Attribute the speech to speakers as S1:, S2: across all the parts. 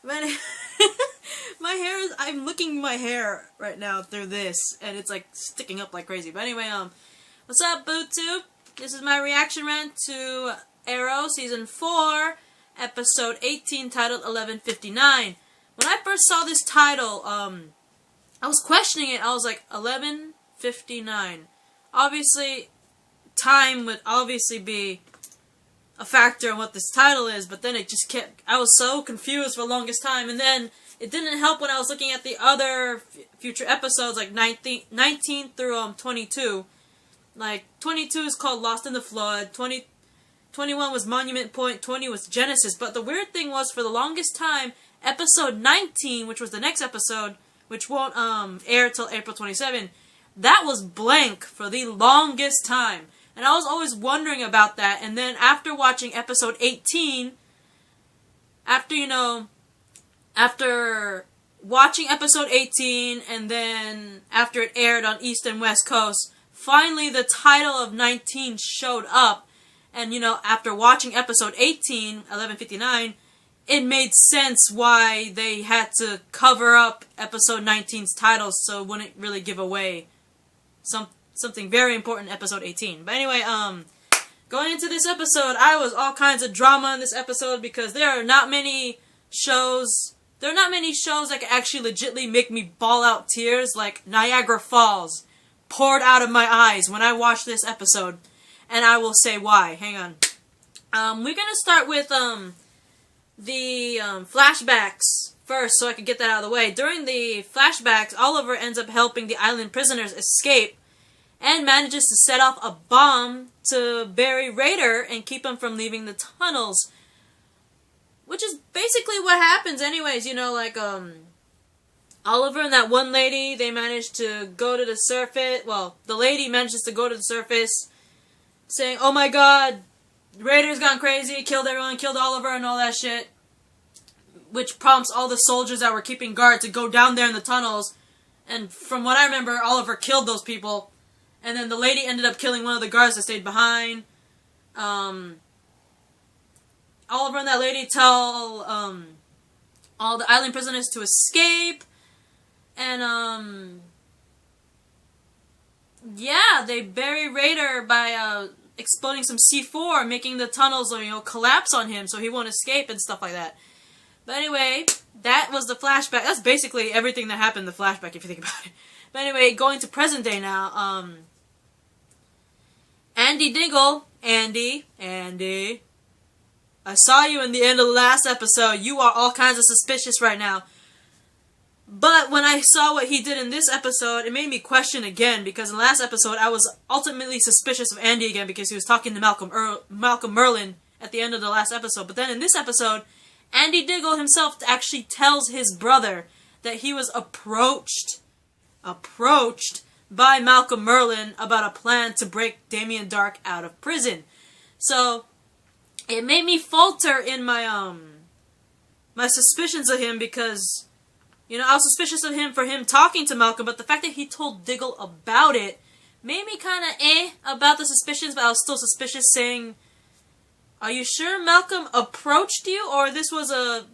S1: But my hair is, I'm looking at my hair right now through this, and it's like sticking up like crazy. But anyway, what's up, BootTube? This is my reaction rant to Arrow Season 4, Episode 18, titled 11:59. When I first saw this title, I was questioning it. I was like, 11:59. Obviously, time would obviously be a factor in what this title is, but then it just kept, I was so confused for the longest time, and then it didn't help when I was looking at the other future episodes, like 19 through 22. Like, 22 is called Lost in the Flood, 21 was Monument Point, 20 was Genesis, but the weird thing was, for the longest time, episode 19, which was the next episode, which won't air till April 27, that was blank for the longest time. And I was always wondering about that. And then after watching episode 18, after watching episode 18, and then after it aired on East and West Coast, finally the title of 19 showed up. And, after watching episode 18, 11:59, it made sense why they had to cover up episode 19's title so it wouldn't really give away something very important in episode 18. But anyway, going into this episode, I was all kinds of drama in this episode because there are not many shows that can actually legitimately make me bawl out tears like Niagara Falls poured out of my eyes when I watched this episode. And I will say why. Hang on. We're gonna start with the flashbacks first, so I can get that out of the way. During the flashbacks, Oliver ends up helping the island prisoners escape and manages to set off a bomb to bury Raider and keep him from leaving the tunnels. Which is basically what happens anyways, Oliver and that one lady, they managed to go to the surface. Well, the lady manages to go to the surface, saying, "Oh my god, Raider's gone crazy, killed everyone, killed Oliver," and all that shit. Which prompts all the soldiers that were keeping guard to go down there in the tunnels. And from what I remember, Oliver killed those people. And then the lady ended up killing one of the guards that stayed behind. Oliver and that lady tell all the island prisoners to escape. And yeah, they bury Raider by exploding some C4, making the tunnels collapse on him so he won't escape and stuff like that. But anyway, that was the flashback. That's basically everything that happened in the flashback, if you think about it. But anyway, going to present day now. Andy Diggle, Andy, I saw you in the end of the last episode. You are all kinds of suspicious right now. But when I saw what he did in this episode, it made me question again, because in the last episode, I was ultimately suspicious of Andy again because he was talking to Malcolm Merlin at the end of the last episode. But then in this episode, Andy Diggle himself actually tells his brother that he was approached by Malcolm Merlin about a plan to break Damien Darhk out of prison. So it made me falter in my my suspicions of him, because I was suspicious of him for him talking to Malcolm, but the fact that he told Diggle about it made me kind of about the suspicions, but I was still suspicious, saying, "Are you sure Malcolm approached you, or this was a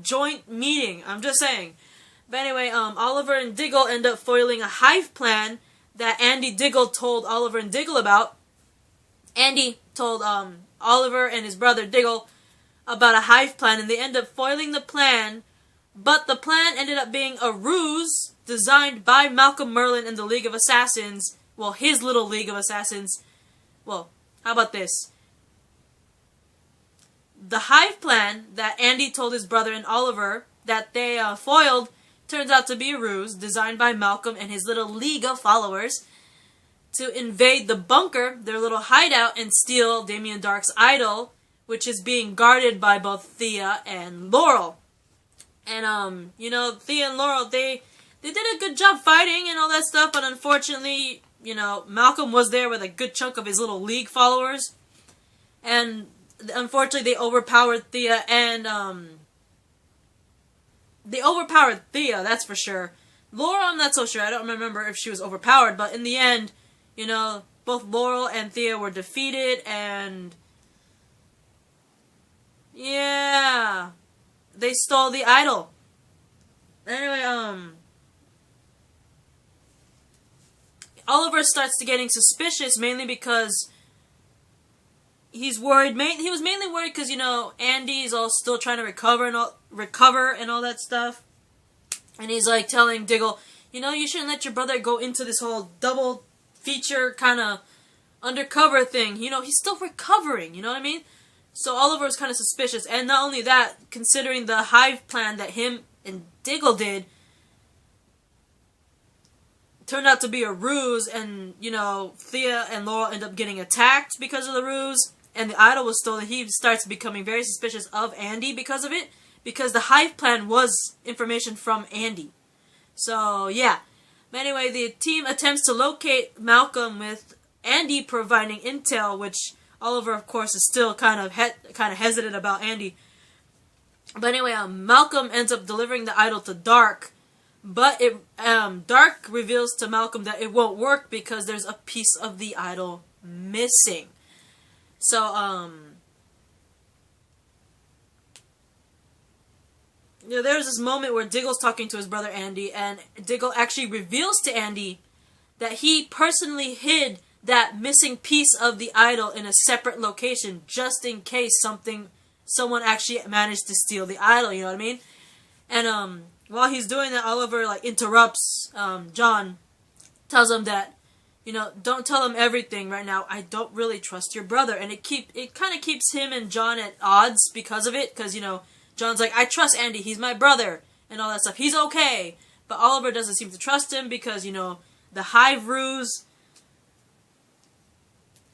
S1: joint meeting?" I'm just saying. But anyway, Oliver and Diggle end up foiling a hive plan that Andy Diggle told Oliver and Diggle about. Andy told Oliver and his brother Diggle about a hive plan, and they end up foiling the plan, but the plan ended up being a ruse designed by Malcolm Merlin and the League of Assassins. Well, his little League of Assassins. Well, how about this? The hive plan that Andy told his brother and Oliver that they foiled turns out to be a ruse designed by Malcolm and his little league of followers to invade the bunker, their little hideout, and steal Damien Darhk's idol, which is being guarded by both Thea and Laurel. And, Thea and Laurel, they did a good job fighting and all that stuff, but unfortunately, Malcolm was there with a good chunk of his little league followers, and unfortunately they overpowered Thea, and, that's for sure. Laurel, I'm not so sure. I don't remember if she was overpowered, but in the end, both Laurel and Thea were defeated, and yeah, they stole the idol. Anyway, Oliver starts to getting suspicious, mainly because he's worried. He was mainly worried because, you know, Andy's all still trying to recover and all that stuff. And he's like telling Diggle, you know, you shouldn't let your brother go into this whole double feature kind of undercover thing. You know, he's still recovering, you know what I mean? So Oliver was kind of suspicious. And not only that, considering the hive plan that him and Diggle did turned out to be a ruse, and, you know, Thea and Laurel end up getting attacked because of the ruse, and the idol was stolen. He starts becoming very suspicious of Andy because of it, because the hive plan was information from Andy. So, yeah. But anyway, the team attempts to locate Malcolm with Andy providing intel, which Oliver, of course, is still kind of hesitant about Andy. But anyway, Malcolm ends up delivering the idol to Dark, but Dark reveals to Malcolm that it won't work because there's a piece of the idol missing. So, you know, there's this moment where Diggle's talking to his brother Andy, and Diggle actually reveals to Andy that he personally hid that missing piece of the idol in a separate location, just in case someone actually managed to steal the idol, you know what I mean? And, while he's doing that, Oliver, like, interrupts, John, tells him that, you know, don't tell him everything right now. I don't really trust your brother. And it kind of keeps him and John at odds because of it, because, you know, John's like, I trust Andy, he's my brother, and all that stuff. He's okay. But Oliver doesn't seem to trust him because, you know, the hive ruse,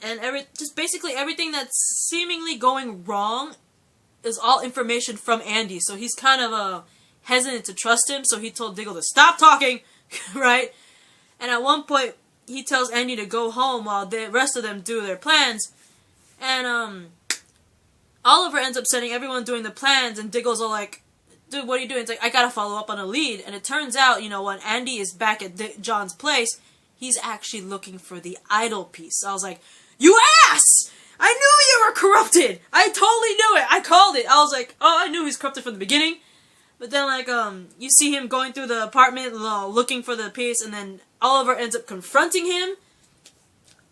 S1: and just basically everything that's seemingly going wrong is all information from Andy. So he's kind of, hesitant to trust him, so he told Diggle to stop talking, right? And at one point, he tells Andy to go home while the rest of them do their plans. And, Oliver ends up setting everyone doing the plans, and Diggle's all like, dude, what are you doing? It's like, I gotta follow up on a lead. And it turns out, you know, when Andy is back at John's place, he's actually looking for the idol piece. So I was like, you ass! I knew you were corrupted! I totally knew it! I called it! I was like, oh, I knew he's corrupted from the beginning. But then, like, you see him going through the apartment, looking for the piece, and then Oliver ends up confronting him.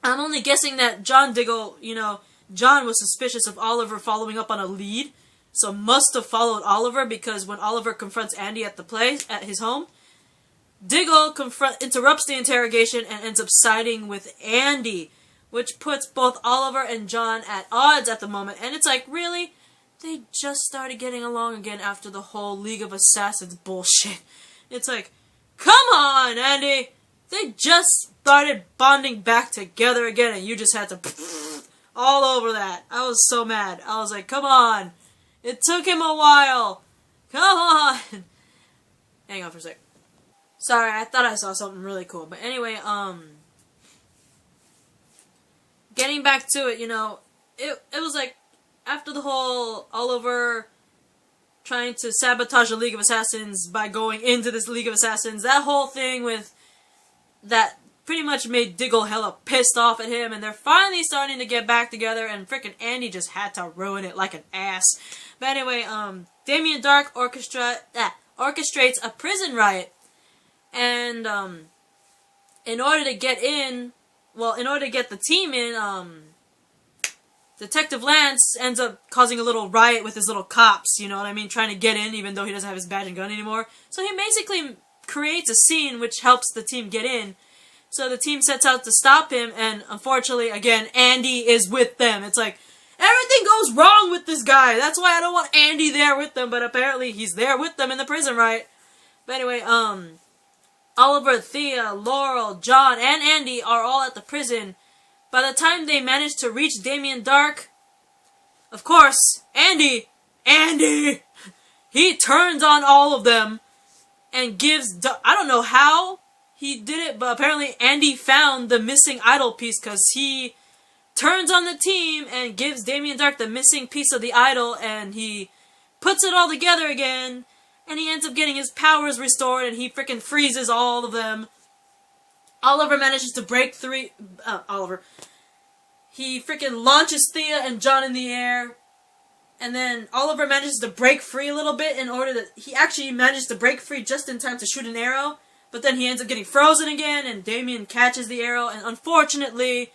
S1: I'm only guessing that Diggle, you know, John was suspicious of Oliver following up on a lead, so must have followed Oliver, because when Oliver confronts Andy at his home, Diggle interrupts the interrogation and ends up siding with Andy, which puts both Oliver and John at odds at the moment. And it's like, really? They just started getting along again after the whole League of Assassins bullshit. It's like, come on, Andy! They just started bonding back together again, and you just had to all over that. I was so mad. I was like, come on! It took him a while! Come on! Hang on for a sec. Sorry, I thought I saw something really cool. But anyway, getting back to it, you know, it was like, after the whole Oliver trying to sabotage the League of Assassins by going into this League of Assassins, that whole thing with that pretty much made Diggle hella pissed off at him, and they're finally starting to get back together, and frickin' Andy just had to ruin it like an ass. But anyway, Damien Dark orchestrates a prison riot, and in order to get the team in, Detective Lance ends up causing a little riot with his little cops, you know what I mean, trying to get in even though he doesn't have his badge and gun anymore. So he basically creates a scene which helps the team get in. So the team sets out to stop him, and unfortunately, again, Andy is with them. It's like, everything goes wrong with this guy. That's why I don't want Andy there with them, but apparently he's there with them in the prison riot. But anyway, Oliver, Thea, Laurel, John, and Andy are all at the prison. By the time they manage to reach Damien Dark, of course, Andy, he turns on all of them and gives, I don't know how he did it, but apparently Andy found the missing idol piece, because he turns on the team and gives Damien Dark the missing piece of the idol, and he puts it all together again, and he ends up getting his powers restored, and he freaking freezes all of them. Oliver manages to break through. He freaking launches Thea and John in the air. And then Oliver manages to break free a little bit in order to... He actually manages to break free just in time to shoot an arrow. But then he ends up getting frozen again, and Damien catches the arrow. And unfortunately,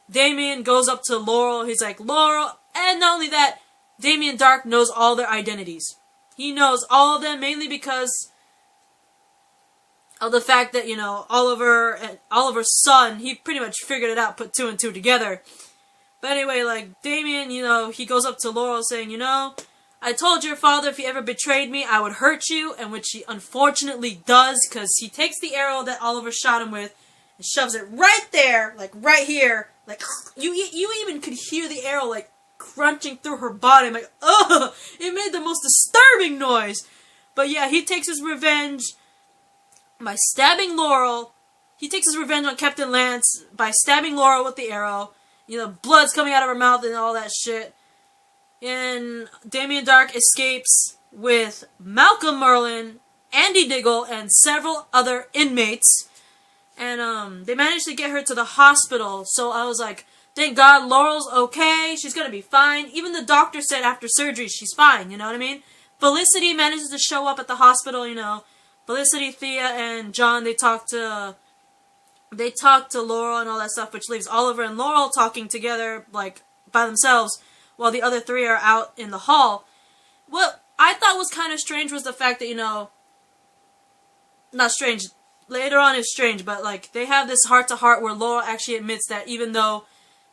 S1: Damien goes up to Laurel. He's like, Laurel... And not only that, Damien Dark knows all their identities. He knows all of them, mainly because of the fact that, you know, Oliver's son, he pretty much figured it out, put two and two together. But anyway, like, Damien, you know, he goes up to Laurel saying, you know, I told your father if he ever betrayed me, I would hurt you, and which he unfortunately does, because he takes the arrow that Oliver shot him with and shoves it right there, like, right here. Like, you even could hear the arrow, like, crunching through her body. I'm like, ugh! It made the most disturbing noise! But yeah, he takes his revenge by stabbing Laurel. He takes his revenge on Captain Lance by stabbing Laurel with the arrow. You know, blood's coming out of her mouth and all that shit. And Damien Dark escapes with Malcolm Merlin, Andy Diggle, and several other inmates. And they managed to get her to the hospital. So I was like, thank God Laurel's okay. She's gonna be fine. Even the doctor said after surgery she's fine, you know what I mean? Felicity manages to show up at the hospital, you know. Felicity, Thea, and John, they talk to Laurel and all that stuff, which leaves Oliver and Laurel talking together, like, by themselves, while the other three are out in the hall. What I thought was kind of strange was the fact that, you know, not strange, later on it's strange, but, like, they have this heart-to-heart where Laurel actually admits that even though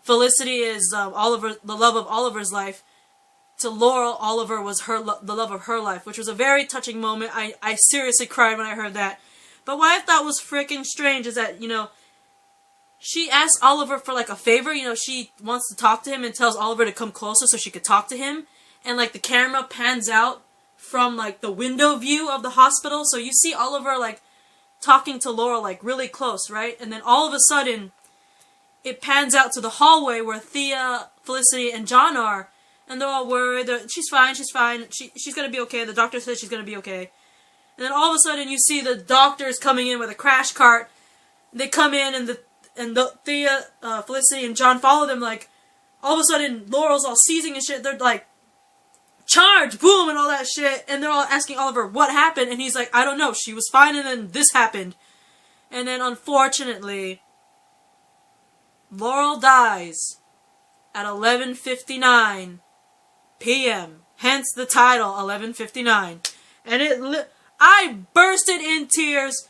S1: Felicity is the love of Oliver's life, to Laurel, Oliver was the love of her life, which was a very touching moment. I seriously cried when I heard that. But what I thought was freaking strange is that, you know, she asks Oliver for, like, a favor. You know, she wants to talk to him and tells Oliver to come closer so she could talk to him. And, like, the camera pans out from, like, the window view of the hospital. So you see Oliver, like, talking to Laurel, like, really close, right? And then all of a sudden, it pans out to the hallway where Thea, Felicity, and John are. And they're all worried. She's fine, she's fine. She's gonna be okay. The doctor says she's gonna be okay. And then all of a sudden you see the doctors coming in with a crash cart. They come in and the Thea, Felicity, and John follow them. Like, all of a sudden Laurel's all seizing and shit. They're like, charge, boom, and all that shit. And they're all asking Oliver what happened. And he's like, I don't know. She was fine and then this happened. And then unfortunately, Laurel dies at 11:59 p.m. Hence the title, 11:59. And I bursted in tears.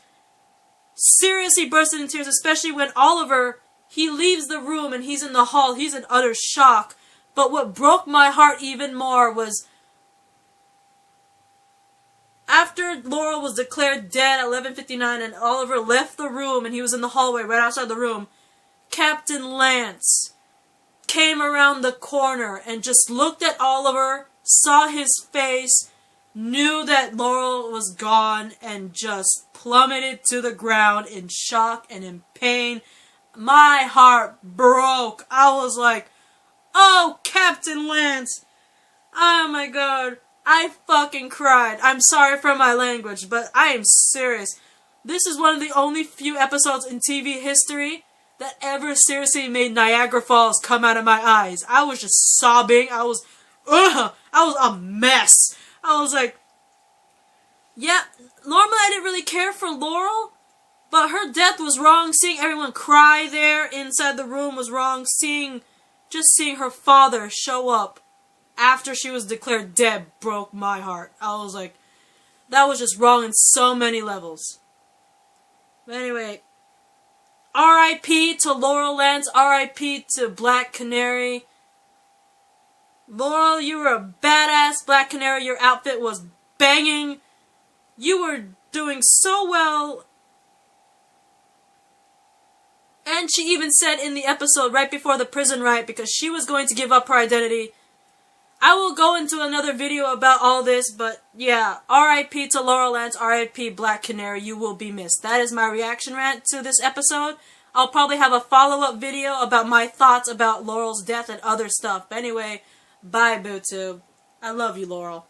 S1: Seriously bursted in tears, especially when Oliver, he leaves the room and he's in the hall. He's in utter shock. But what broke my heart even more was after Laurel was declared dead at 11:59 and Oliver left the room and he was in the hallway right outside the room, Captain Lance came around the corner and just looked at Oliver, saw his face, knew that Laurel was gone, and just plummeted to the ground in shock and in pain. My heart broke. I was like, oh, Captain Lance. Oh my god. I fucking cried. I'm sorry for my language, but I am serious. This is one of the only few episodes in TV history that ever seriously made Niagara Falls come out of my eyes. I was just sobbing. I was a mess. I was like, yeah, normally I didn't really care for Laurel, but her death was wrong. Seeing everyone cry there inside the room was wrong. Just seeing her father show up after she was declared dead broke my heart. I was like, that was just wrong in so many levels. But anyway, R.I.P. to Laurel Lance, R.I.P. to Black Canary. Laurel, you were a badass. Black Canary, your outfit was banging. You were doing so well. And she even said in the episode right before the prison riot, because she was going to give up her identity. I will go into another video about all this, but yeah, R.I.P. to Laurel Lance, R.I.P. Black Canary, you will be missed. That is my reaction rant to this episode. I'll probably have a follow-up video about my thoughts about Laurel's death and other stuff. But anyway, bye, BooTube. I love you, Laurel.